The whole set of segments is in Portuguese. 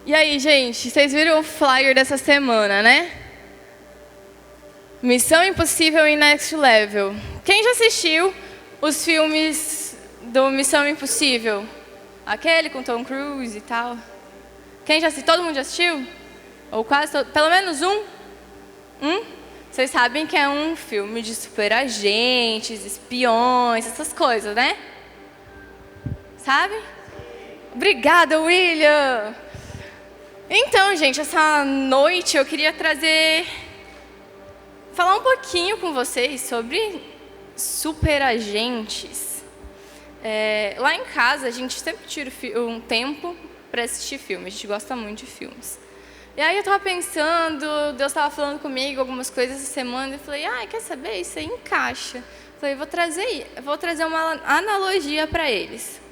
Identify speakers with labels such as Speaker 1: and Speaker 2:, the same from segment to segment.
Speaker 1: E aí, gente, vocês viram o flyer dessa semana, né? Missão Impossível e Next Level. Quem já assistiu os filmes do Missão Impossível? Aquele com Tom Cruise e tal. Quem já assistiu? Todo mundo já assistiu? Ou quase todo? Pelo menos um? Vocês sabem que é um filme de superagentes, espiões, essas coisas, né? Sabe? Obrigada, William! Então, gente, essa noite eu queria falar um pouquinho com vocês sobre superagentes. Lá em casa, a gente sempre tira um tempo para assistir filmes, a gente gosta muito de filmes. E aí eu estava pensando, Deus estava falando comigo algumas coisas essa semana, e eu falei, quer saber, isso aí encaixa. Eu falei, vou trazer uma analogia para eles.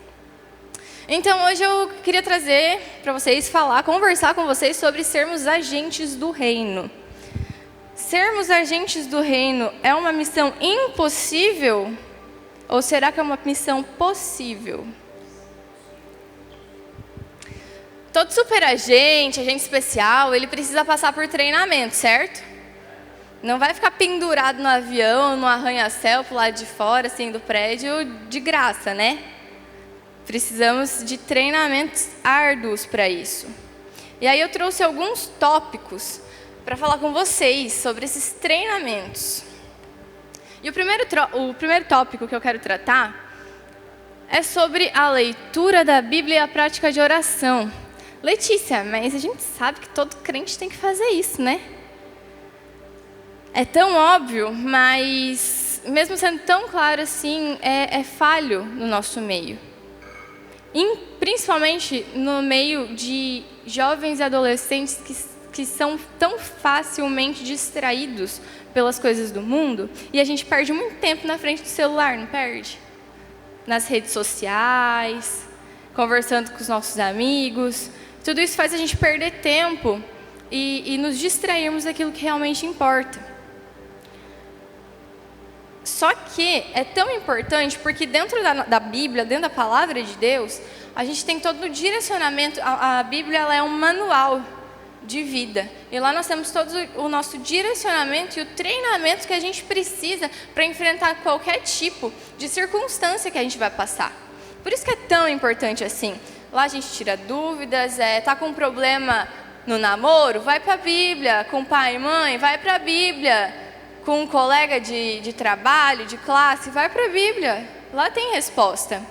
Speaker 1: Então, hoje eu queria trazer para vocês, conversar com vocês sobre sermos agentes do reino. Sermos agentes do reino é uma missão impossível ou será que é uma missão possível? Todo superagente, agente especial, ele precisa passar por treinamento, certo? Não vai ficar pendurado no avião, no arranha-céu, pro lado de fora, assim, do prédio, de graça, né? Precisamos de treinamentos árduos para isso. E aí eu trouxe alguns tópicos para falar com vocês sobre esses treinamentos. E o primeiro tópico que eu quero tratar é sobre a leitura da Bíblia e a prática de oração. Letícia, mas a gente sabe que todo crente tem que fazer isso, né? É tão óbvio, mas mesmo sendo tão claro assim, é falho no nosso meio. Principalmente no meio de jovens e adolescentes que são tão facilmente distraídos pelas coisas do mundo, e a gente perde muito tempo na frente do celular, não perde? Nas redes sociais, conversando com os nossos amigos. Tudo isso faz a gente perder tempo e nos distrairmos daquilo que realmente importa. Só que é tão importante porque dentro da Bíblia, dentro da palavra de Deus, a gente tem todo o direcionamento. A Bíblia ela é um manual de vida. E lá nós temos todo o nosso direcionamento e o treinamento que a gente precisa para enfrentar qualquer tipo de circunstância que a gente vai passar. Por isso que é tão importante assim. Lá a gente tira dúvidas, tá com um problema no namoro, vai para a Bíblia. Com pai e mãe, vai para a Bíblia. Com um colega de trabalho, de classe, vai para a Bíblia. Lá tem resposta.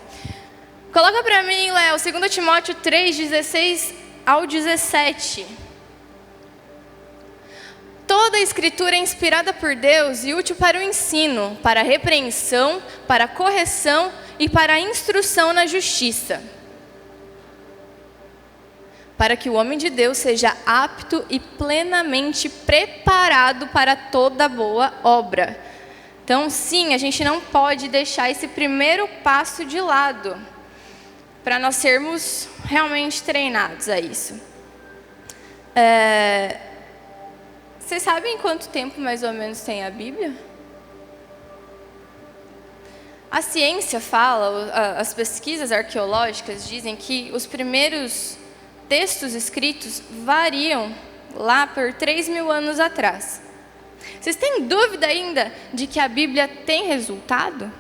Speaker 1: Coloca para mim, Léo, 2 Timóteo 3, 16 ao 17. Toda a Escritura é inspirada por Deus e útil para o ensino, para a repreensão, para a correção e para a instrução na justiça, para que o homem de Deus seja apto e plenamente preparado para toda boa obra. Então, sim, a gente não pode deixar esse primeiro passo de lado, para nós sermos realmente treinados a isso. Vocês sabem quanto tempo mais ou menos tem a Bíblia? A ciência fala, as pesquisas arqueológicas dizem que os primeiros textos escritos variam lá por 3.000 anos atrás. Vocês têm dúvida ainda de que a Bíblia tem resultado?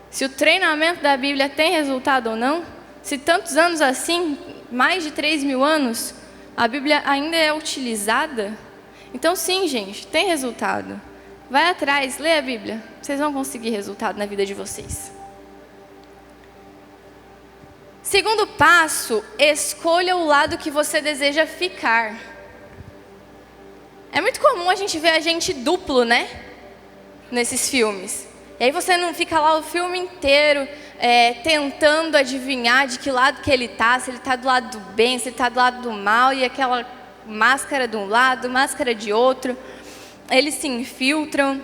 Speaker 1: Se o treinamento da Bíblia tem resultado ou não? Se tantos anos assim, mais de 3.000 anos, a Bíblia ainda é utilizada? Então sim, gente, tem resultado. Vai atrás, lê a Bíblia. Vocês vão conseguir resultado na vida de vocês. Segundo passo, escolha o lado que você deseja ficar. É muito comum a gente ver agente duplo, né? Nesses filmes. E aí você não fica lá o filme inteiro tentando adivinhar de que lado que ele está, se ele está do lado do bem, se ele está do lado do mal, e aquela máscara de um lado, máscara de outro. Eles se infiltram,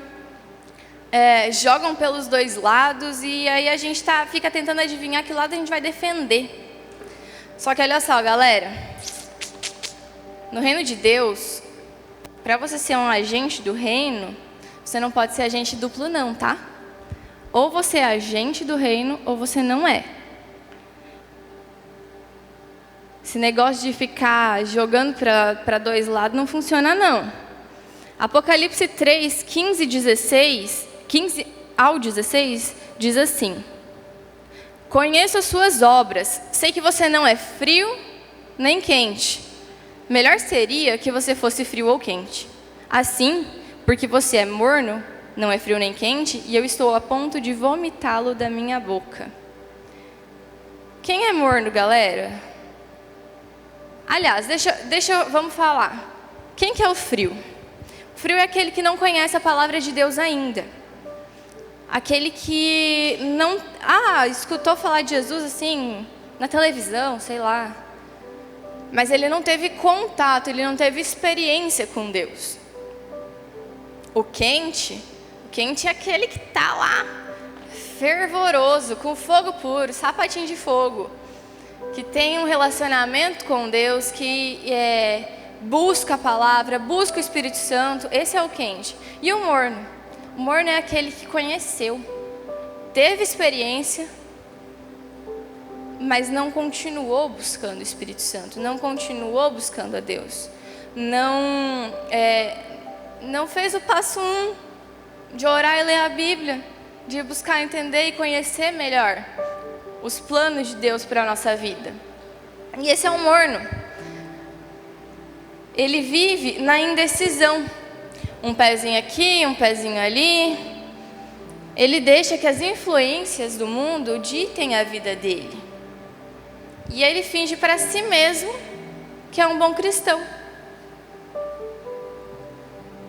Speaker 1: jogam pelos dois lados, e aí a gente fica tentando adivinhar que lado a gente vai defender. Só que olha só, galera, no reino de Deus, para você ser um agente do reino, você não pode ser agente duplo não, tá? Ou você é agente do reino, ou você não é. Esse negócio de ficar jogando para dois lados não funciona, não. Apocalipse 3, 15 ao 16, diz assim: Conheço as suas obras, sei que você não é frio nem quente. Melhor seria que você fosse frio ou quente. Assim, porque você é morno, não é frio nem quente, e eu estou a ponto de vomitá-lo da minha boca. Quem é morno, galera? Aliás, vamos falar. Quem que é o frio? O frio é aquele que não conhece a palavra de Deus ainda. Aquele que não... escutou falar de Jesus assim, na televisão, sei lá. Mas ele não teve contato, ele não teve experiência com Deus. O quente é aquele que está lá, fervoroso, com fogo puro, sapatinho de fogo. Que tem um relacionamento com Deus, que busca a palavra, busca o Espírito Santo. Esse é o quente. E o morno? O morno é aquele que conheceu, teve experiência, mas não continuou buscando o Espírito Santo, não continuou buscando a Deus. Não fez o passo 1 de orar e ler a Bíblia, de buscar entender e conhecer melhor os planos de Deus para a nossa vida. E esse é o morno. Ele vive na indecisão. Um pezinho aqui, um pezinho ali. Ele deixa que as influências do mundo ditem a vida dele. E ele finge para si mesmo que é um bom cristão.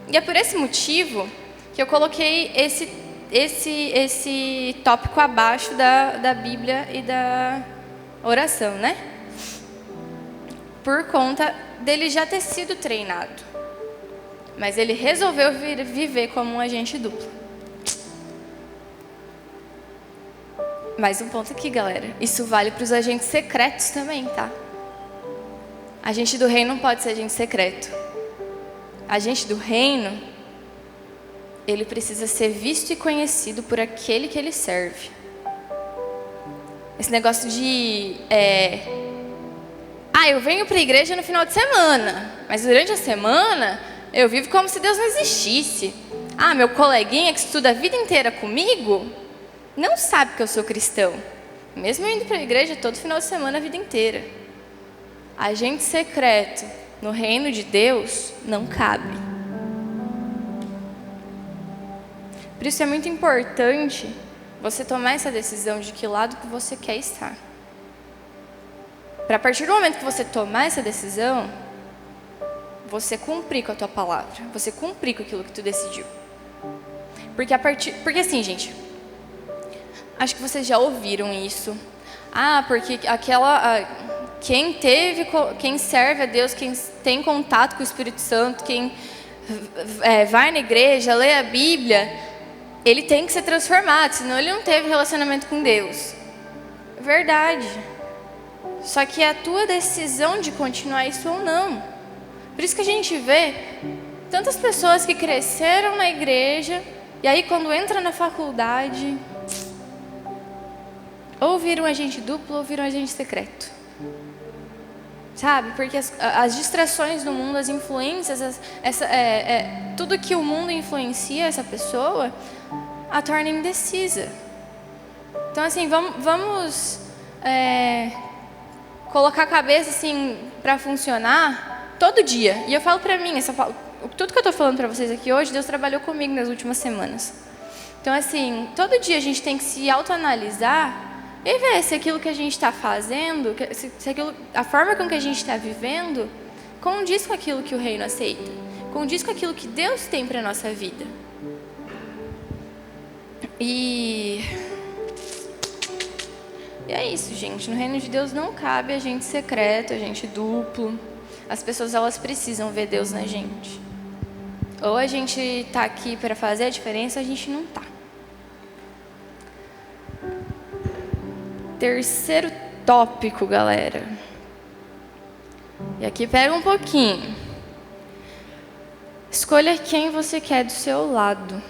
Speaker 1: E é por esse motivo que eu coloquei esse tópico abaixo da Bíblia e da oração, né? Por conta dele já ter sido treinado. Mas ele resolveu viver como um agente duplo. Mais um ponto aqui, galera. Isso vale para os agentes secretos também, tá? Agente do reino não pode ser agente secreto. Agente do reino, ele precisa ser visto e conhecido por aquele que ele serve. Esse negócio de... eu venho para a igreja no final de semana, mas durante a semana eu vivo como se Deus não existisse. Meu coleguinha que estuda a vida inteira comigo não sabe que eu sou cristão, mesmo eu indo para a igreja todo final de semana a vida inteira. Agente secreto no reino de Deus não cabe. Por isso é muito importante você tomar essa decisão de que lado que você quer estar. Para a partir do momento que você tomar essa decisão, você cumprir com a tua palavra, você cumprir com aquilo que tu decidiu. Porque assim, gente, acho que vocês já ouviram isso. Porque quem serve a Deus, quem tem contato com o Espírito Santo, quem vai na igreja, lê a Bíblia, ele tem que ser transformado, senão ele não teve relacionamento com Deus. Verdade. Só que é a tua decisão de continuar isso ou não. Por isso que a gente vê tantas pessoas que cresceram na igreja e aí quando entra na faculdade, ou viram agente duplo ou viram agente secreto. Sabe? Porque as distrações do mundo, as influências, tudo que o mundo influencia essa pessoa, a torna indecisa. Então assim, vamos colocar a cabeça assim para funcionar todo dia. E eu falo para mim, tudo que eu estou falando para vocês aqui hoje, Deus trabalhou comigo nas últimas semanas. Então assim, todo dia a gente tem que se autoanalisar e ver se aquilo que a gente está fazendo, a forma com que a gente está vivendo, condiz com aquilo que o reino aceita, condiz com aquilo que Deus tem para a nossa vida. E é isso, gente. No reino de Deus não cabe agente secreto, agente duplo. As pessoas, elas precisam ver Deus na gente. Ou a gente está aqui para fazer a diferença, ou a gente não está. Terceiro tópico, galera. E aqui pega um pouquinho. Escolha quem você quer do seu lado.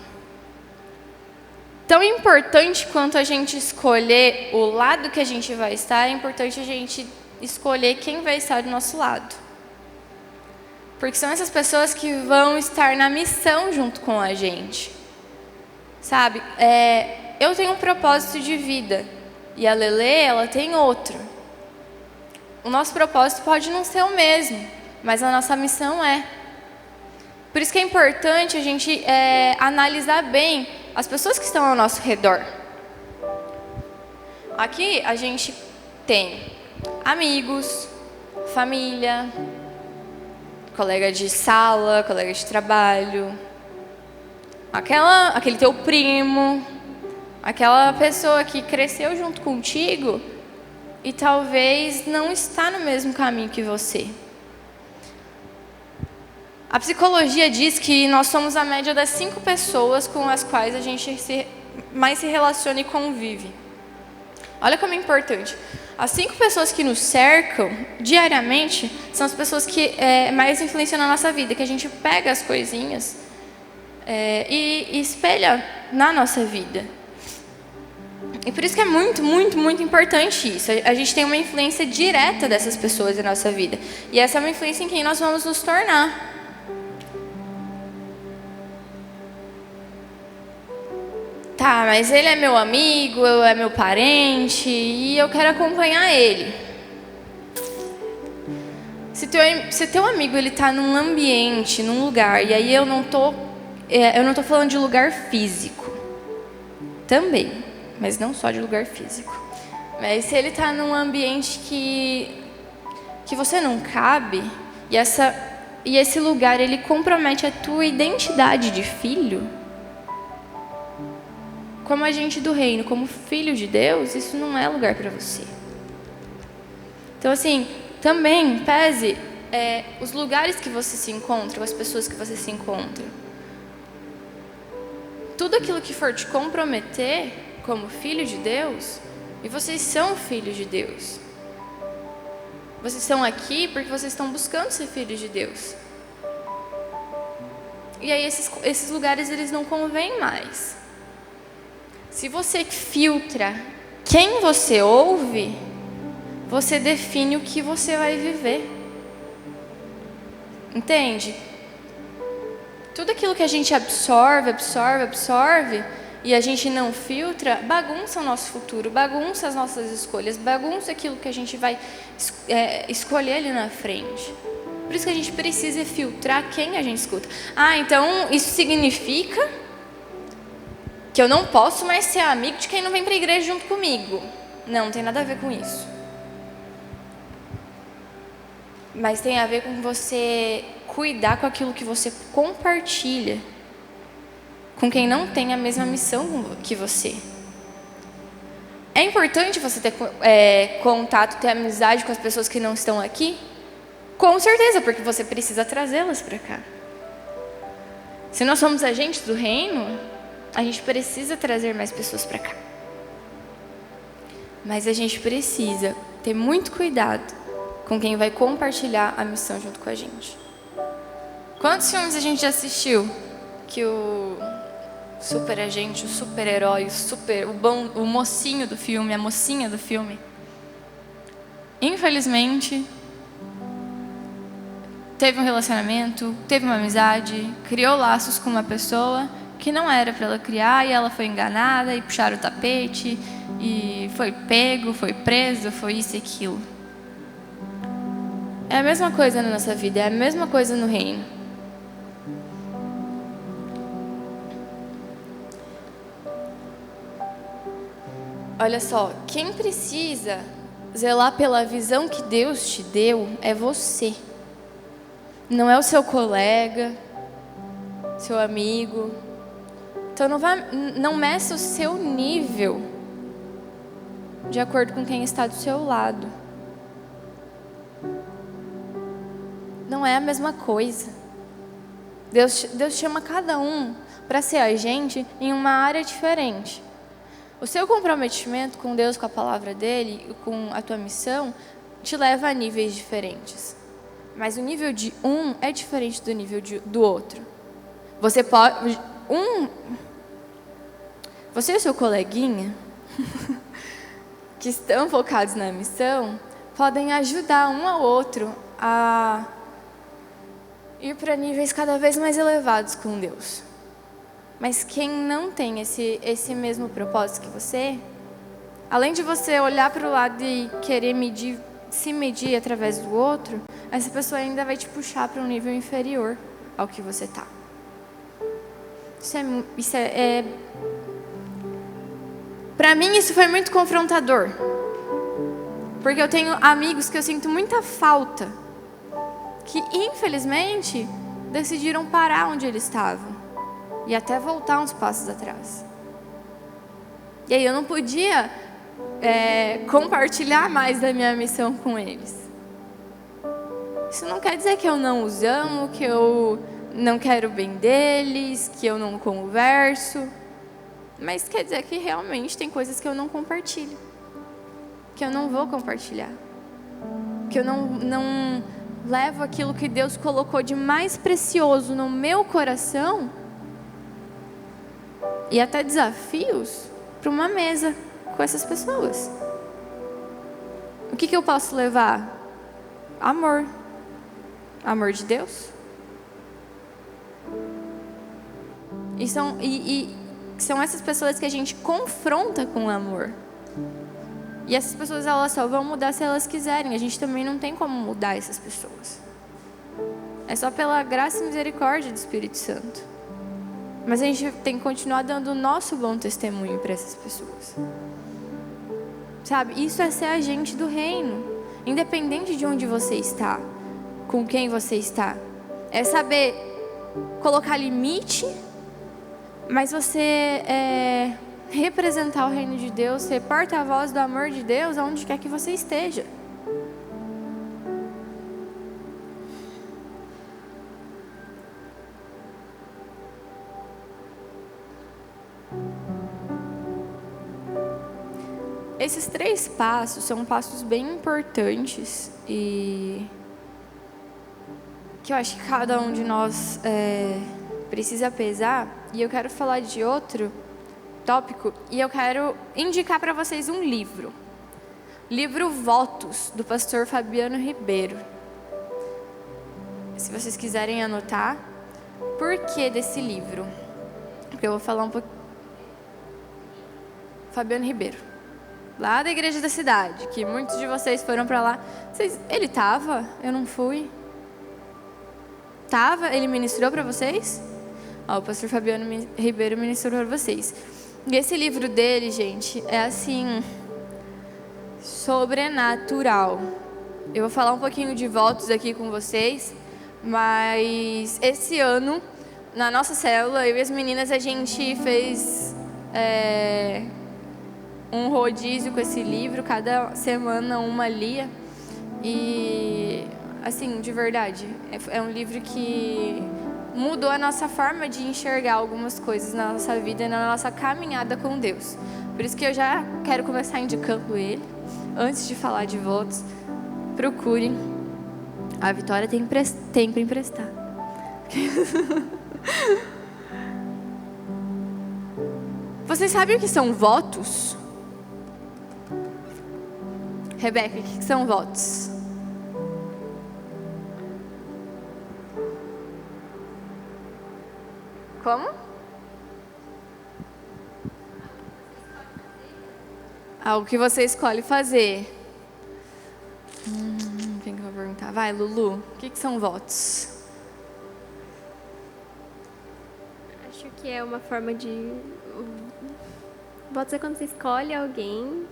Speaker 1: Tão importante quanto a gente escolher o lado que a gente vai estar, é importante a gente escolher quem vai estar do nosso lado. Porque são essas pessoas que vão estar na missão junto com a gente. Sabe? Eu tenho um propósito de vida e a Lelê, ela tem outro. O nosso propósito pode não ser o mesmo, mas a nossa missão é. Por isso que é importante a gente analisar bem as pessoas que estão ao nosso redor. Aqui a gente tem amigos, família, colega de sala, colega de trabalho, aquele teu primo, aquela pessoa que cresceu junto contigo e talvez não está no mesmo caminho que você. A psicologia diz que nós somos a média das 5 pessoas com as quais a gente mais se relaciona e convive. Olha como é importante. As 5 pessoas que nos cercam diariamente são as pessoas que mais influenciam na nossa vida, que a gente pega as coisinhas e espelha na nossa vida. E por isso que é muito, muito, muito importante isso. A gente tem uma influência direta dessas pessoas na nossa vida. E essa é uma influência em quem nós vamos nos tornar. Tá, mas ele é meu amigo, é meu parente e eu quero acompanhar ele. Se teu amigo ele tá num ambiente, num lugar, e aí eu não tô falando de lugar físico, também, mas não só de lugar físico. Mas se ele tá num ambiente que você não cabe e esse lugar ele compromete a tua identidade de filho. Como agente do reino, como filho de Deus, isso não é lugar para você. Então, assim, também pese os lugares que você se encontra, as pessoas que você se encontra. Tudo aquilo que for te comprometer como filho de Deus, e vocês são filhos de Deus. Vocês estão aqui porque vocês estão buscando ser filhos de Deus. E aí esses lugares eles não convêm mais. Se você filtra quem você ouve, você define o que você vai viver. Entende? Tudo aquilo que a gente absorve, e a gente não filtra, bagunça o nosso futuro, bagunça as nossas escolhas, bagunça aquilo que a gente vai escolher ali na frente. Por isso que a gente precisa filtrar quem a gente escuta. Então isso significa que eu não posso mais ser amigo de quem não vem para a igreja junto comigo. Não tem nada a ver com isso. Mas tem a ver com você cuidar com aquilo que você compartilha com quem não tem a mesma missão que você. É importante você ter contato, ter amizade com as pessoas que não estão aqui? Com certeza, porque você precisa trazê-las para cá. Se nós somos agentes do reino, a gente precisa trazer mais pessoas para cá. Mas a gente precisa ter muito cuidado com quem vai compartilhar a missão junto com a gente. Quantos filmes a gente já assistiu que o super agente, o super-herói, o mocinho do filme, a mocinha do filme, infelizmente, teve um relacionamento, teve uma amizade, criou laços com uma pessoa que não era para ela criar, e ela foi enganada, e puxaram o tapete, e foi pego, foi preso, foi isso e aquilo. É a mesma coisa na nossa vida, é a mesma coisa no reino. Olha só, quem precisa zelar pela visão que Deus te deu é você. Não é o seu colega, seu amigo. Então não meça o seu nível de acordo com quem está do seu lado. Não é a mesma coisa. Deus chama cada um para ser agente em uma área diferente. O seu comprometimento com Deus, com a palavra dele, com a tua missão, te leva a níveis diferentes. Mas o nível de um é diferente do nível do outro. Você pode... Você e o seu coleguinha, que estão focados na missão, podem ajudar um ao outro a ir para níveis cada vez mais elevados com Deus. Mas quem não tem esse mesmo propósito que você, além de você olhar para o lado e querer se medir através do outro, essa pessoa ainda vai te puxar para um nível inferior ao que você está. Para mim isso foi muito confrontador, porque eu tenho amigos que eu sinto muita falta, que infelizmente decidiram parar onde eles estavam e até voltar uns passos atrás. E aí eu não podia compartilhar mais da minha missão com eles. Isso não quer dizer que eu não os amo, que eu não quero o bem deles, que eu não converso, mas quer dizer que realmente tem coisas que eu não compartilho, que eu não vou compartilhar, que eu não levo aquilo que Deus colocou de mais precioso no meu coração e até desafios para uma mesa com essas pessoas. O que eu posso levar? Amor. Amor de Deus. E são essas pessoas que a gente confronta com amor. E essas pessoas, elas só vão mudar se elas quiserem. A gente também não tem como mudar essas pessoas. É só pela graça e misericórdia do Espírito Santo. Mas a gente tem que continuar dando o nosso bom testemunho para essas pessoas. Sabe? Isso é ser agente do reino. Independente de onde você está, com quem você está. É saber colocar limite, mas você representar o reino de Deus, ser porta-voz do amor de Deus aonde quer que você esteja. Esses 3 passos são passos bem importantes e que eu acho que cada um de nós precisa pesar. E eu quero falar de outro tópico e eu quero indicar para vocês um livro. Livro Votos, do pastor Fabiano Ribeiro. Se vocês quiserem anotar, por que desse livro? Porque eu vou falar um pouco. Fabiano Ribeiro, lá da igreja da cidade, que muitos de vocês foram para lá. Ele estava? Eu não fui. Tava? Ele ministrou para vocês? O pastor Fabiano Ribeiro ministrou para vocês. E esse livro dele, gente, é assim, sobrenatural. Eu vou falar um pouquinho de votos aqui com vocês, mas esse ano, na nossa célula, eu e as meninas, a gente fez um rodízio com esse livro, cada semana uma lia. E, assim, de verdade, é um livro que mudou a nossa forma de enxergar algumas coisas na nossa vida e na nossa caminhada com Deus. Por isso que eu já quero começar indicando ele. Antes de falar de votos, procurem. A Vitória tem para emprestar. Vocês sabem o que são votos? Rebeca, o que são votos? Como? Algo que você escolhe fazer. Quem que eu vou perguntar? Vai, Lulu. O que são votos?
Speaker 2: Acho que é uma forma de... Votos é quando você escolhe alguém,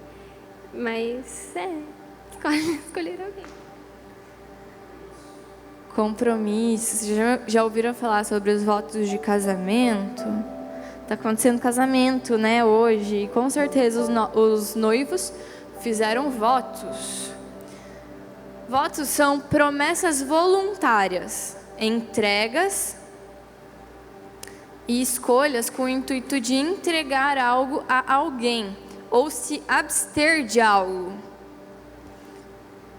Speaker 2: mas escolher alguém.
Speaker 1: Compromissos. Já ouviram falar sobre os votos de casamento? Está acontecendo casamento, né, hoje. E com certeza os noivos fizeram votos. Votos são promessas voluntárias, entregas e escolhas com o intuito de entregar algo a alguém ou se abster de algo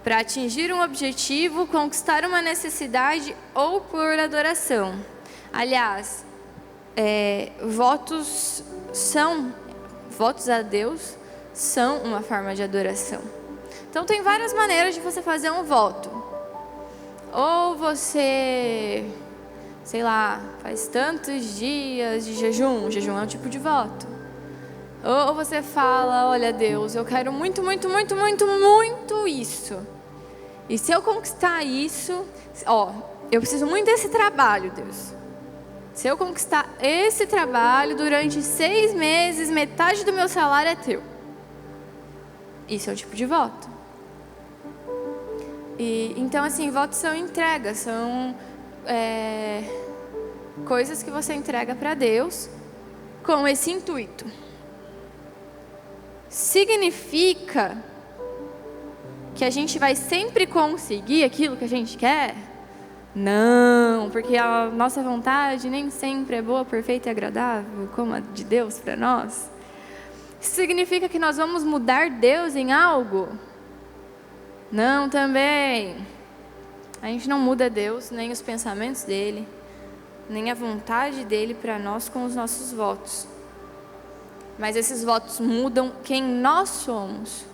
Speaker 1: para atingir um objetivo, conquistar uma necessidade ou por adoração. Aliás, votos a Deus são uma forma de adoração. Então tem várias maneiras de você fazer um voto. Ou você, sei lá, faz tantos dias de jejum. Jejum é um tipo de voto. Ou você fala, olha Deus, eu quero muito, muito, muito, muito, muito isso. E se eu conquistar isso, eu preciso muito desse trabalho, Deus. Se eu conquistar esse trabalho durante 6 meses, metade do meu salário é teu. Isso é um tipo de voto. Então, assim, votos são entregas, são coisas que você entrega para Deus com esse intuito. Significa que a gente vai sempre conseguir aquilo que a gente quer? Não, porque a nossa vontade nem sempre é boa, perfeita e agradável, como a de Deus para nós. Isso significa que nós vamos mudar Deus em algo? Não, também. A gente não muda Deus, nem os pensamentos dele, nem a vontade dele para nós com os nossos votos. Mas esses votos mudam quem nós somos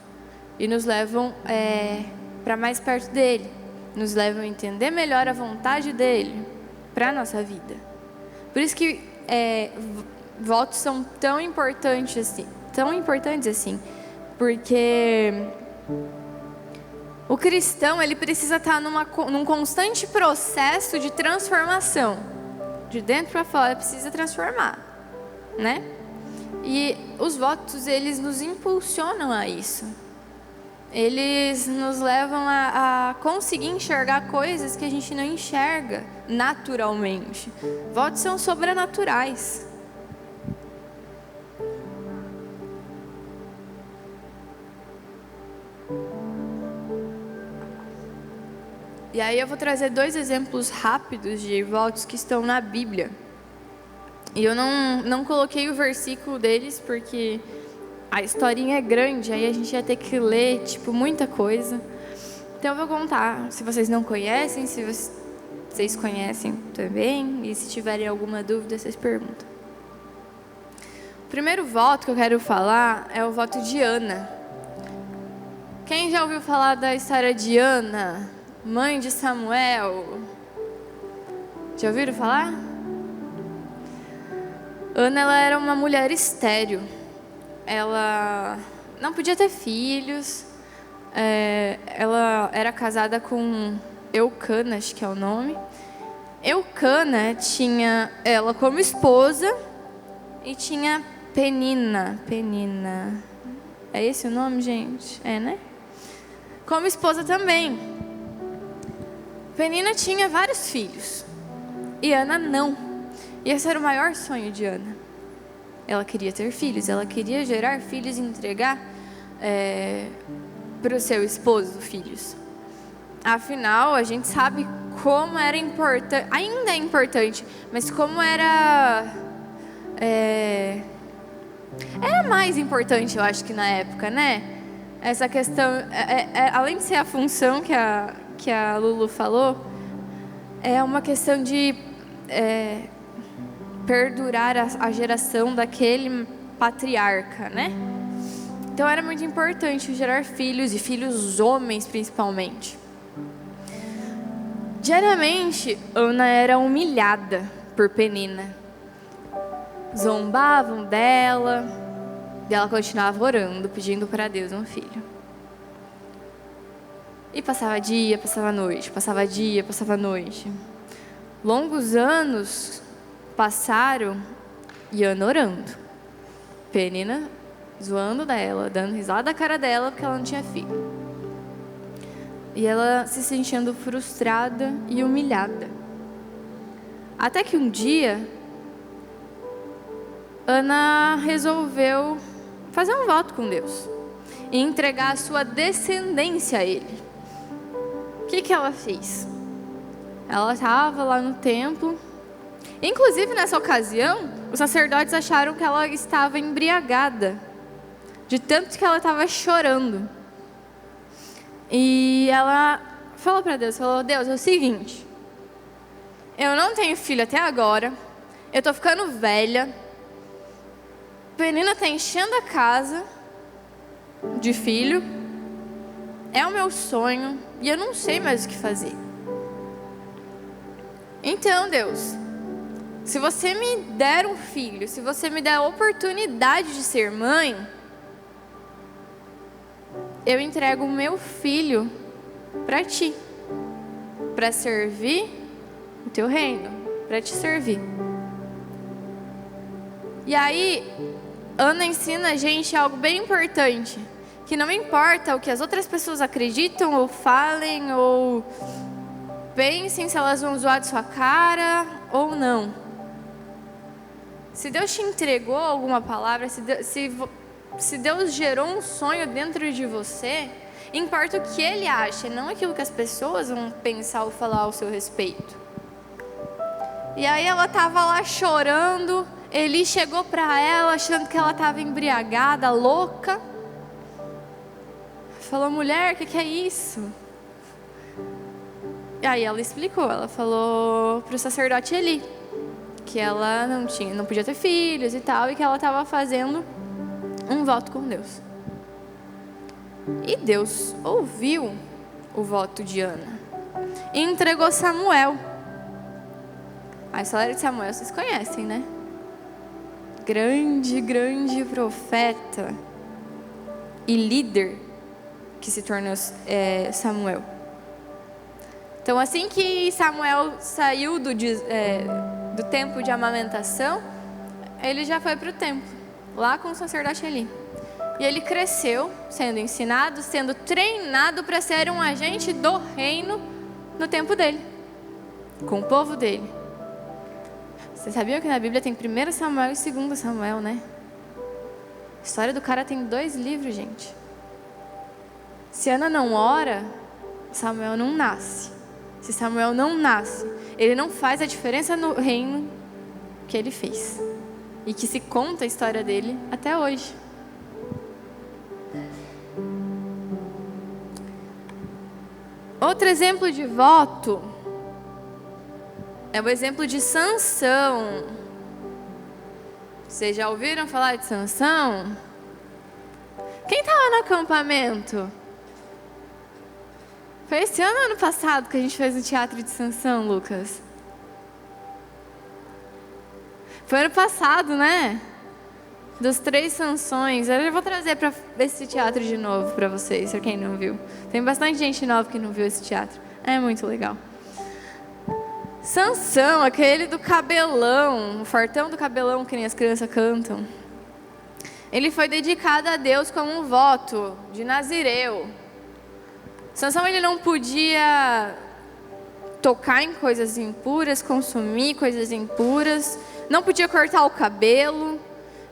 Speaker 1: e nos levam para mais perto dele. Nos levam a entender melhor a vontade dele para a nossa vida. Por isso que votos são tão importantes assim, porque o cristão ele precisa estar num constante processo de transformação, de dentro para fora, precisa transformar, né? E os votos eles nos impulsionam a isso. Eles nos levam a conseguir enxergar coisas que a gente não enxerga naturalmente. Votos são sobrenaturais. E aí eu vou trazer 2 exemplos rápidos de votos que estão na Bíblia. E eu não coloquei o versículo deles porque a historinha é grande, aí a gente ia ter que ler, muita coisa. Então eu vou contar, se vocês não conhecem, se vocês conhecem também, e se tiverem alguma dúvida, vocês perguntam. O primeiro voto que eu quero falar é o voto de Ana. Quem já ouviu falar da história de Ana, mãe de Samuel? Já ouviram falar? Ana, ela era uma mulher estéril. Ela não podia ter filhos. Ela era casada com Eucana, acho que é o nome. Eucana tinha ela como esposa e tinha Penina. É esse o nome, gente? É, né? Como esposa também. Penina tinha vários filhos e Ana não. E esse era o maior sonho de Ana. Ela queria ter filhos, ela queria gerar filhos e entregar para o seu esposo filhos. Afinal, a gente sabe como era importante, ainda é importante, mas como era mais importante, eu acho que na época, né? Essa questão, além de ser a função que a Lulu falou, é uma questão de perdurar a geração daquele patriarca, né? Então era muito importante gerar filhos, e filhos homens principalmente. Diariamente, Ana era humilhada por Penina. Zombavam dela, e ela continuava orando, pedindo para Deus um filho. E passava dia, passava noite, passava dia, passava noite. Longos anos passaram e Ana orando. Penina zoando dela, dando risada da cara dela porque ela não tinha filho. E ela se sentindo frustrada e humilhada. Até que um dia, Ana resolveu fazer um voto com Deus e entregar a sua descendência a Ele. O que ela fez? Ela estava lá no templo. Inclusive, nessa ocasião, os sacerdotes acharam que ela estava embriagada, de tanto que ela estava chorando. E ela falou para Deus, Deus, é o seguinte, eu não tenho filho até agora, eu estou ficando velha, Penina está enchendo a casa de filho, é o meu sonho e eu não sei mais o que fazer. Então, Deus, se você me der um filho, se você me der a oportunidade de ser mãe, eu entrego o meu filho para ti, para servir o teu reino, para te servir. E aí, Ana ensina a gente algo bem importante, que não importa o que as outras pessoas acreditam ou falem ou pensem, se elas vão zoar de sua cara ou não. Se Deus te entregou alguma palavra, se Deus gerou um sonho dentro de você, importa o que Ele acha, não aquilo que as pessoas vão pensar ou falar ao seu respeito. E aí ela estava lá chorando, Eli chegou para ela achando que ela estava embriagada, louca. Falou: mulher, o que é isso? E aí ela explicou, ela falou para o sacerdote Eli que ela não podia ter filhos e tal, e que ela estava fazendo um voto com Deus. E Deus ouviu o voto de Ana e entregou Samuel. A história de Samuel vocês conhecem, né? Grande profeta e líder que se tornou Samuel. Então, assim que Samuel saiu do tempo de amamentação, ele já foi para o templo, lá com o sacerdote Eli. E ele cresceu, sendo ensinado, sendo treinado para ser um agente do reino no tempo dele, com o povo dele. Vocês sabiam que na Bíblia tem 1 Samuel e 2 Samuel, né? A história do cara tem 2 livros, gente. Se Ana não ora, Samuel não nasce. Se Samuel não nasce, ele não faz a diferença no reino que ele fez. E que se conta a história dele até hoje. Outro exemplo de voto é o exemplo de Sansão. Vocês já ouviram falar de Sansão? Quem estava no acampamento? Foi esse ano ou ano passado que a gente fez o teatro de Sansão, Lucas? Foi ano passado, né? Dos 3 Sansões. Eu vou trazer para esse teatro de novo para vocês, para quem não viu. Tem bastante gente nova que não viu esse teatro. É muito legal. Sansão, aquele do cabelão, o fartão do cabelão que nem as crianças cantam. Ele foi dedicado a Deus como um voto de nazireu. Sansão, ele não podia tocar em coisas impuras, consumir coisas impuras, não podia cortar o cabelo.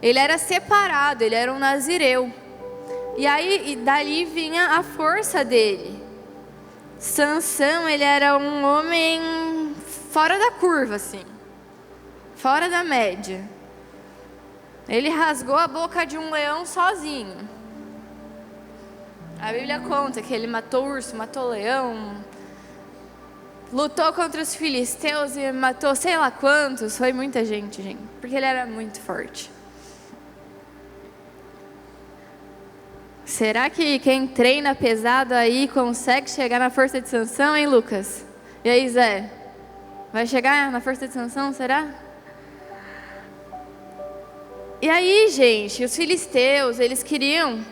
Speaker 1: Ele era separado, ele era um nazireu. E dali vinha a força dele. Sansão, ele era um homem fora da curva, assim, fora da média. Ele rasgou a boca de um leão sozinho. A Bíblia conta que ele matou urso, matou leão, lutou contra os filisteus e matou sei lá quantos. Foi muita gente, porque ele era muito forte. Será que quem treina pesado aí consegue chegar na força de Sansão, hein, Lucas? E aí, Zé? Vai chegar na força de Sansão, será? E aí, gente, os filisteus, eles queriam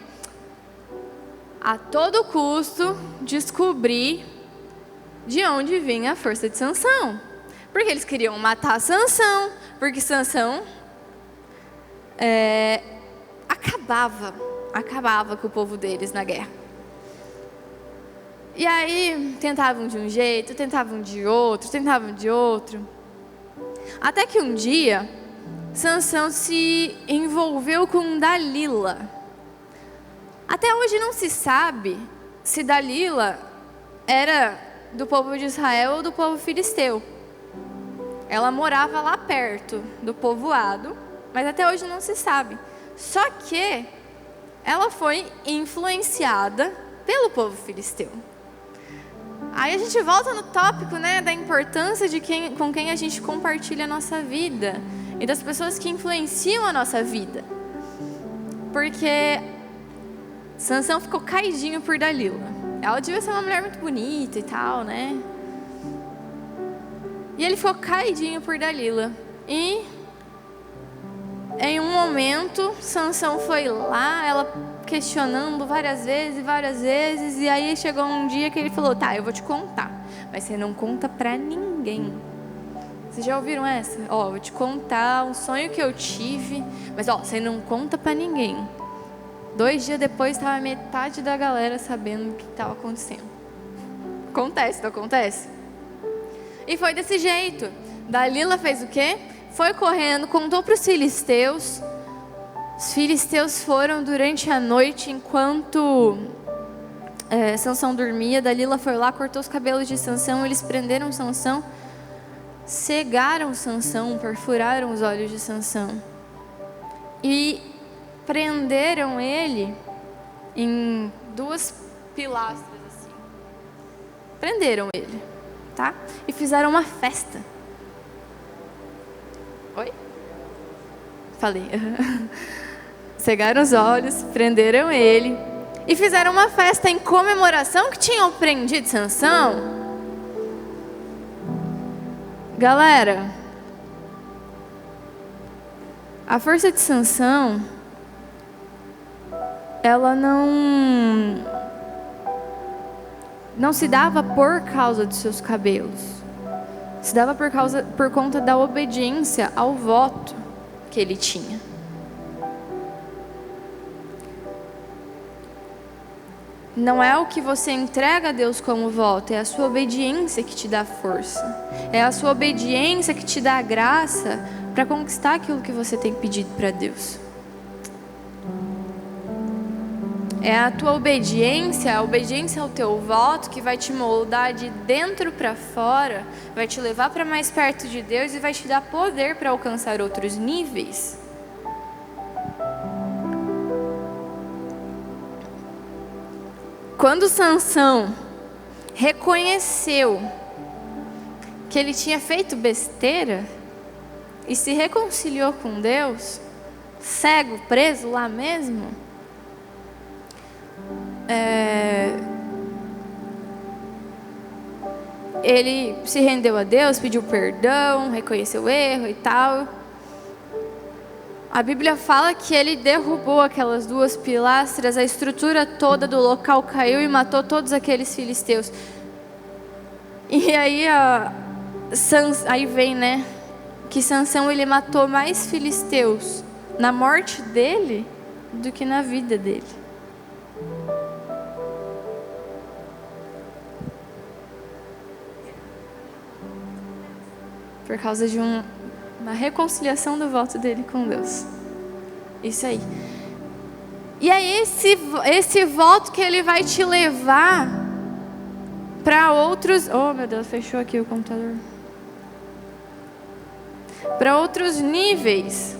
Speaker 1: a todo custo descobrir de onde vinha a força de Sansão. Porque eles queriam matar Sansão, porque Sansão acabava com o povo deles na guerra. E aí tentavam de um jeito, tentavam de outro. Até que um dia Sansão se envolveu com Dalila. Até hoje não se sabe se Dalila era do povo de Israel ou do povo filisteu. Ela morava lá perto do povoado, mas até hoje não se sabe. Só que ela foi influenciada pelo povo filisteu. Aí a gente volta no tópico, né, da importância de com quem a gente compartilha a nossa vida e das pessoas que influenciam a nossa vida. Porque Sansão ficou caidinho por Dalila. Ela devia ser uma mulher muito bonita e tal, né? E ele ficou caidinho por Dalila. E em um momento, Sansão foi lá, ela questionando várias vezes, e aí chegou um dia que ele falou: tá, eu vou te contar, mas você não conta pra ninguém. Vocês já ouviram essa? Ó, vou te contar um sonho que eu tive, mas ó, você não conta pra ninguém. 2 dias depois, estava metade da galera sabendo o que estava acontecendo. Acontece, não acontece? E foi desse jeito. Dalila fez o quê? Foi correndo, contou para os filisteus. Os filisteus foram durante a noite, enquanto Sansão dormia. Dalila foi lá, cortou os cabelos de Sansão. Eles prenderam Sansão, cegaram Sansão, perfuraram os olhos de Sansão. E prenderam ele em 2 pilastras assim. Prenderam ele, tá? E fizeram uma festa. Oi? Falei. Cegaram os olhos, prenderam ele e fizeram uma festa em comemoração que tinham prendido Sansão. Galera, a força de Sansão, ela não se dava por causa dos seus cabelos. Se dava por conta da obediência ao voto que ele tinha. Não é o que você entrega a Deus como voto, é a sua obediência que te dá força. É a sua obediência que te dá a graça para conquistar aquilo que você tem pedido para Deus. É a tua obediência, a obediência ao teu voto que vai te moldar de dentro para fora, vai te levar para mais perto de Deus e vai te dar poder para alcançar outros níveis. Quando Sansão reconheceu que ele tinha feito besteira e se reconciliou com Deus, cego, preso lá mesmo, ele se rendeu a Deus, pediu perdão, reconheceu o erro e tal. A Bíblia fala que ele derrubou aquelas 2 pilastras, a estrutura toda do local caiu e matou todos aqueles filisteus. E aí, aí vem, né, que Sansão ele matou mais filisteus na morte dele do que na vida dele. Por causa de uma reconciliação do voto dele com Deus. Isso aí. E é esse voto que ele vai te levar para outros... Oh, meu Deus, fechou aqui o computador. Para outros níveis.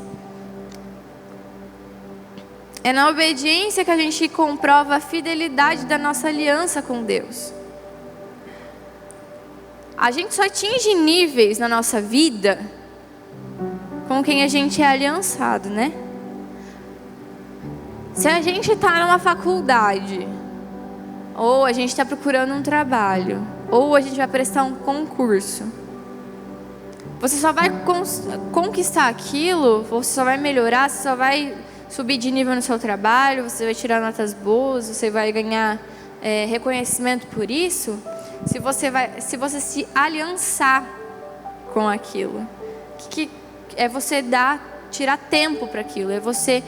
Speaker 1: É na obediência que a gente comprova a fidelidade da nossa aliança com Deus. A gente só atinge níveis na nossa vida com quem a gente é aliançado, né? Se a gente está numa faculdade, ou a gente está procurando um trabalho, ou a gente vai prestar um concurso, você só vai conquistar aquilo, você só vai melhorar, você só vai subir de nível no seu trabalho, você vai tirar notas boas, você vai ganhar reconhecimento por isso, se você se aliançar com aquilo. Que é você tirar tempo para aquilo, é você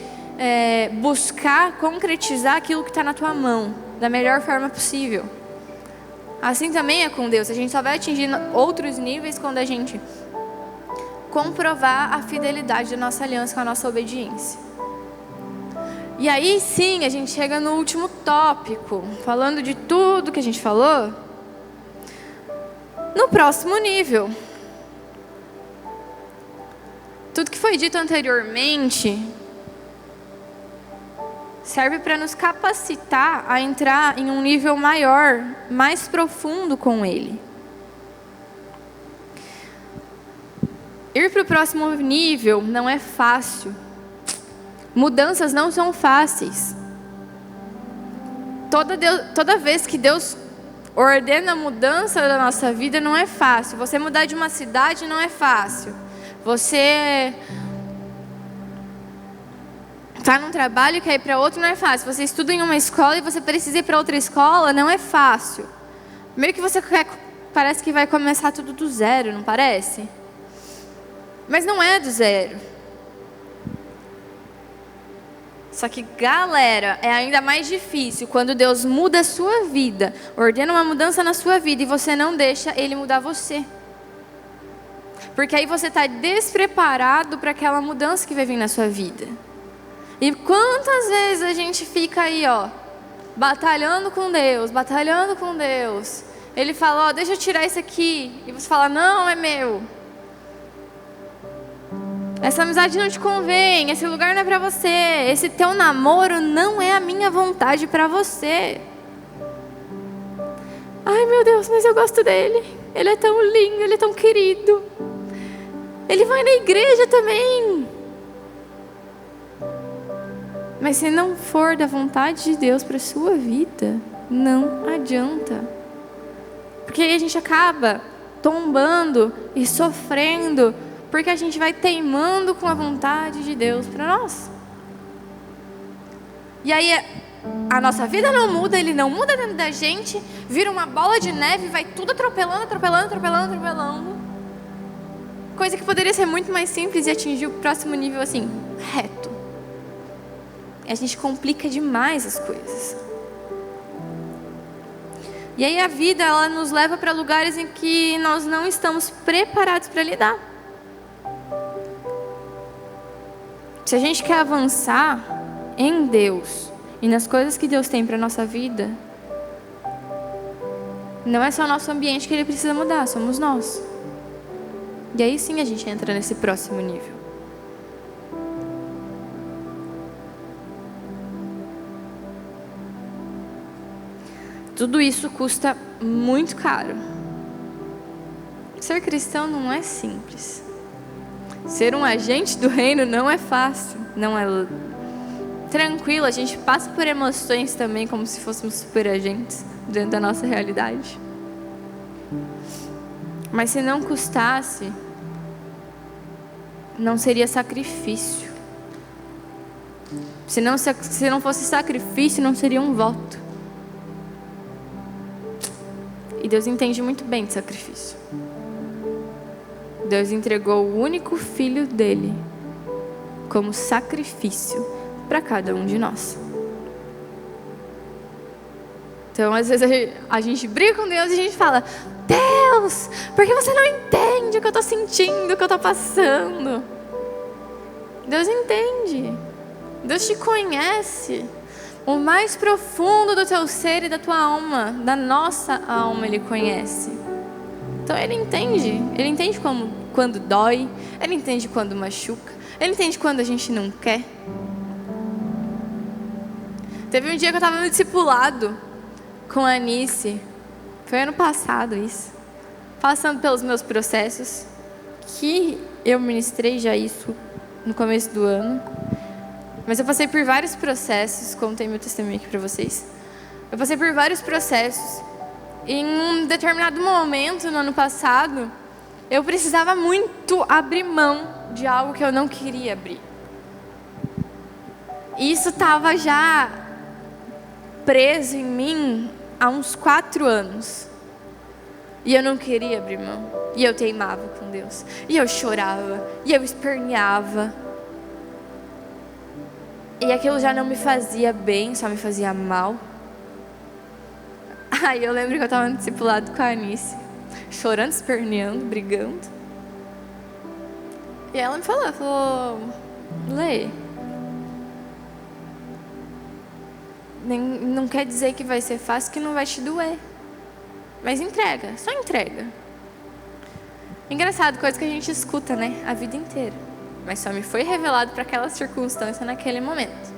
Speaker 1: buscar concretizar aquilo que está na tua mão, da melhor forma possível. Assim também é com Deus, a gente só vai atingir outros níveis quando a gente comprovar a fidelidade da nossa aliança com a nossa obediência. E aí sim, a gente chega no último tópico, falando de tudo que a gente falou, no próximo nível. Tudo que foi dito anteriormente serve para nos capacitar a entrar em um nível maior, mais profundo com Ele. Ir para o próximo nível não é fácil. Mudanças não são fáceis. toda vez que Deus ordena a mudança da nossa vida, não é fácil. Você mudar de uma cidade não é fácil. Você tá num trabalho e quer ir para outro, não é fácil. Você estuda em uma escola e você precisa ir para outra escola, não é fácil. Primeiro que você parece que vai começar tudo do zero, não parece? Mas não é do zero. Só que, galera, é ainda mais difícil quando Deus muda a sua vida, ordena uma mudança na sua vida e você não deixa Ele mudar você. Porque aí você está despreparado para aquela mudança que vai vir na sua vida. E quantas vezes a gente fica aí, batalhando com Deus, batalhando com Deus. Ele fala, deixa eu tirar isso aqui. E você fala, não, é meu. Essa amizade não te convém, esse lugar não é pra você, esse teu namoro não é a minha vontade pra você. Ai, meu Deus, mas eu gosto dele. Ele é tão lindo, ele é tão querido. Ele vai na igreja também. Mas se não for da vontade de Deus pra sua vida, não adianta. Porque aí a gente acaba tombando e sofrendo, porque a gente vai teimando com a vontade de Deus para nós. E aí a nossa vida não muda, Ele não muda dentro da gente, vira uma bola de neve, vai tudo atropelando, atropelando, atropelando, atropelando. Coisa que poderia ser muito mais simples e atingir o próximo nível assim, reto. E a gente complica demais as coisas. E aí a vida, ela nos leva para lugares em que nós não estamos preparados para lidar. Se a gente quer avançar em Deus e nas coisas que Deus tem para a nossa vida, não é só o nosso ambiente que Ele precisa mudar, somos nós. E aí sim a gente entra nesse próximo nível. Tudo isso custa muito caro. Ser cristão não é simples. Ser um agente do reino não é fácil, não é tranquilo. A gente passa por emoções também, como se fôssemos super agentes dentro da nossa realidade. Mas se não custasse, não seria sacrifício. Se não fosse sacrifício, não seria um voto. E Deus entende muito bem de sacrifício. Deus entregou o único filho dele como sacrifício para cada um de nós. Então, às vezes a gente briga com Deus e a gente fala: Deus, por que você não entende o que eu estou sentindo, o que eu estou passando? Deus entende. Deus te conhece. O mais profundo do teu ser e da tua alma, da nossa alma, Ele conhece. Então Ele entende quando dói, Ele entende quando machuca, Ele entende quando a gente não quer. Teve um dia que eu estava no discipulado com a Anice, foi ano passado isso, passando pelos meus processos, que eu ministrei já isso no começo do ano. Mas eu passei por vários processos, contei meu testemunho aqui para vocês. Eu passei por vários processos. E em um determinado momento, no ano passado, eu precisava muito abrir mão de algo que eu não queria abrir. E isso estava já preso em mim há uns 4 anos. E eu não queria abrir mão. E eu teimava com Deus. E eu chorava. E eu esperneava. E aquilo já não me fazia bem, só me fazia mal. Aí eu lembro que eu estava no discipulado com a Anice, chorando, esperneando, brigando. E ela me falou, Lê, não quer dizer que vai ser fácil, que não vai te doer. Mas entrega, só entrega. Engraçado, coisa que a gente escuta, né, a vida inteira. Mas só me foi revelado para aquela circunstância naquele momento.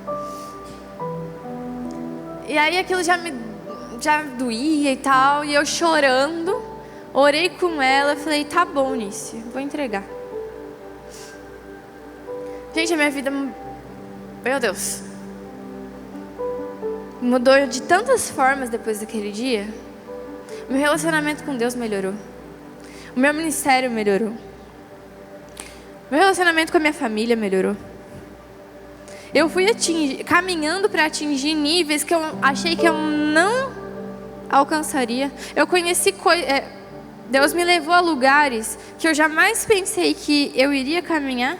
Speaker 1: E aí aquilo já doía e tal, e eu chorando, orei com ela, falei, tá bom, Nice, vou entregar. Gente, a minha vida, meu Deus. Mudou de tantas formas depois daquele dia. Meu relacionamento com Deus melhorou. O meu ministério melhorou. Meu relacionamento com a minha família melhorou. Eu fui caminhando para atingir níveis que eu achei que eu não alcançaria. Eu conheci Deus me levou a lugares que eu jamais pensei que eu iria caminhar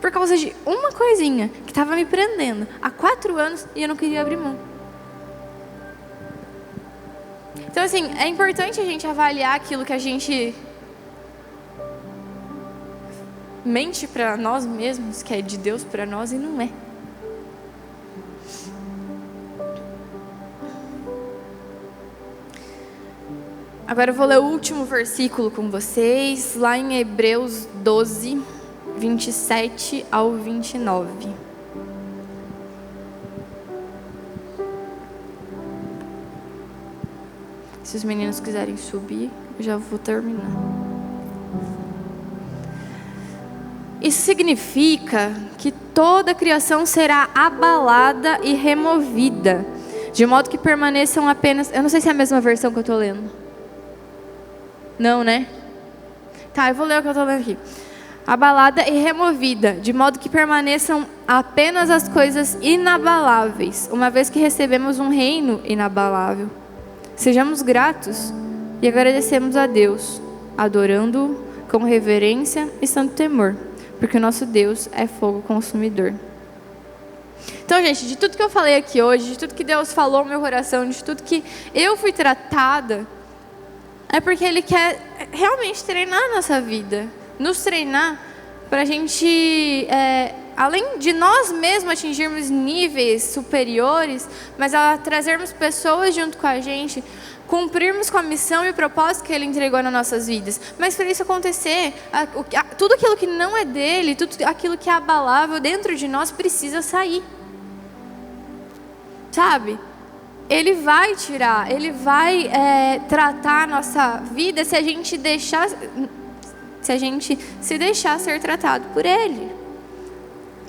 Speaker 1: por causa de uma coisinha que estava me prendendo há 4 anos e eu não queria abrir mão. Então, assim, é importante a gente avaliar aquilo que a gente mente para nós mesmos, que é de Deus para nós, e não é. Agora eu vou ler o último versículo com vocês, lá em Hebreus 12, 27 ao 29. Se os meninos quiserem subir, eu já vou terminar. Isso significa que toda a criação será abalada e removida, de modo que permaneçam apenas... Eu não sei se é a mesma versão que eu estou lendo. Não, né? Tá, eu vou ler o que eu estou lendo aqui. Abalada e removida, de modo que permaneçam apenas as coisas inabaláveis, uma vez que recebemos um reino inabalável. Sejamos gratos e agradecemos a Deus, adorando-o com reverência e santo temor, porque o nosso Deus é fogo consumidor. Então, gente, de tudo que eu falei aqui hoje, de tudo que Deus falou no meu coração, de tudo que eu fui tratada, é porque Ele quer realmente treinar a nossa vida, nos treinar para a gente, além de nós mesmos atingirmos níveis superiores, mas a trazermos pessoas junto com a gente, cumprirmos com a missão e o propósito que Ele entregou nas nossas vidas. Mas para isso acontecer, tudo aquilo que não é dele, tudo aquilo que é abalável dentro de nós precisa sair. Sabe? Ele vai tirar, Ele vai tratar a nossa vida se a gente se deixar ser tratado por Ele.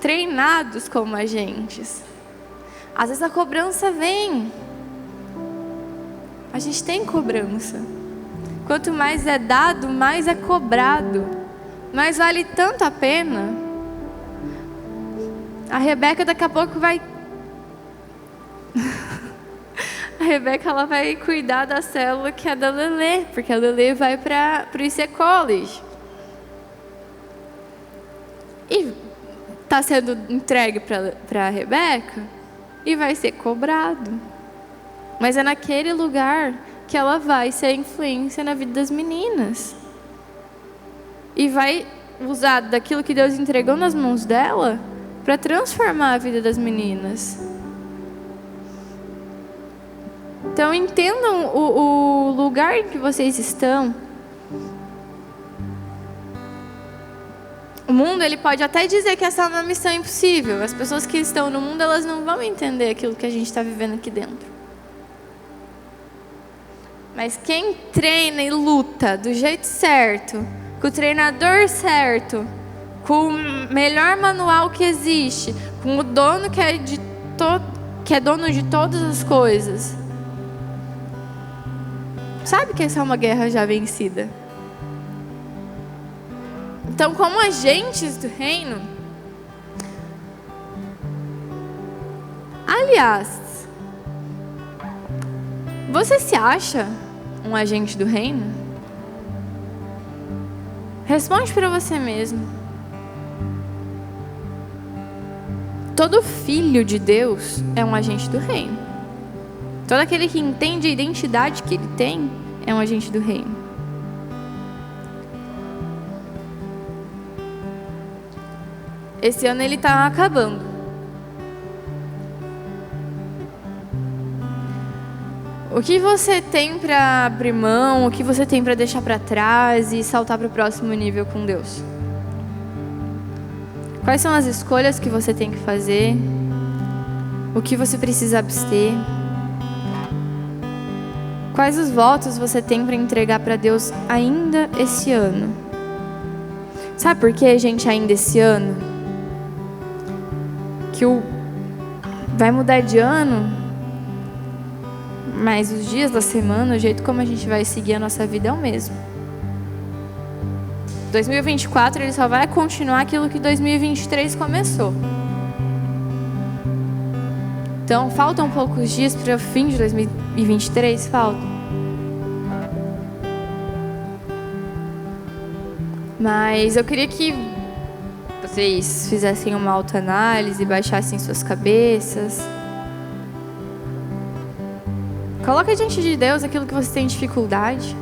Speaker 1: Treinados como agentes. Às vezes a cobrança vem. A gente tem cobrança. Quanto mais é dado, mais é cobrado. Mas vale tanto a pena. A Rebeca daqui a pouco vai... A Rebeca, ela vai cuidar da célula que é da Lelê, porque a Lelê vai para o IC College. E está sendo entregue para a Rebeca e vai ser cobrado. Mas é naquele lugar que ela vai ser influência na vida das meninas. E vai usar daquilo que Deus entregou nas mãos dela para transformar a vida das meninas. Então entendam o lugar em que vocês estão. O mundo, ele pode até dizer que essa é uma missão impossível. As pessoas que estão no mundo, elas não vão entender aquilo que a gente está vivendo aqui dentro. Mas quem treina e luta do jeito certo, com o treinador certo, com o melhor manual que existe, com o dono que é dono de todas as coisas, sabe que essa é uma guerra já vencida. Então, como agentes do reino, aliás, você se acha um agente do reino? Responde para você mesmo. Todo filho de Deus é um agente do reino. Todo aquele que entende a identidade que ele tem é um agente do reino. Esse ano ele está acabando. O que você tem para abrir mão? O que você tem para deixar para trás e saltar para o próximo nível com Deus? Quais são as escolhas que você tem que fazer? O que você precisa abster? Quais os votos você tem para entregar para Deus ainda esse ano? Sabe por que, gente, ainda esse ano? Que vai mudar de ano, Mas os dias da semana, o jeito como a gente vai seguir a nossa vida é o mesmo. 2024 ele só vai continuar aquilo que 2023 começou. Então, faltam poucos dias para o fim de 2023, falta. Mas eu queria que vocês fizessem uma autoanálise, baixassem suas cabeças. Coloca diante de Deus aquilo que você tem dificuldade.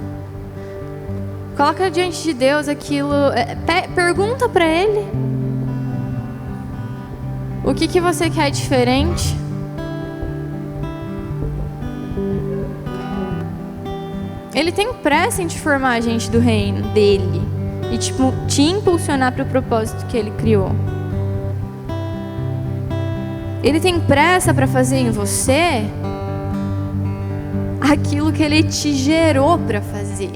Speaker 1: Coloca diante de Deus aquilo... pergunta para Ele. O que você quer diferente? Ele tem pressa em te formar a gente do reino dele. E te impulsionar para o propósito que Ele criou. Ele tem pressa para fazer em você aquilo que Ele te gerou para fazer.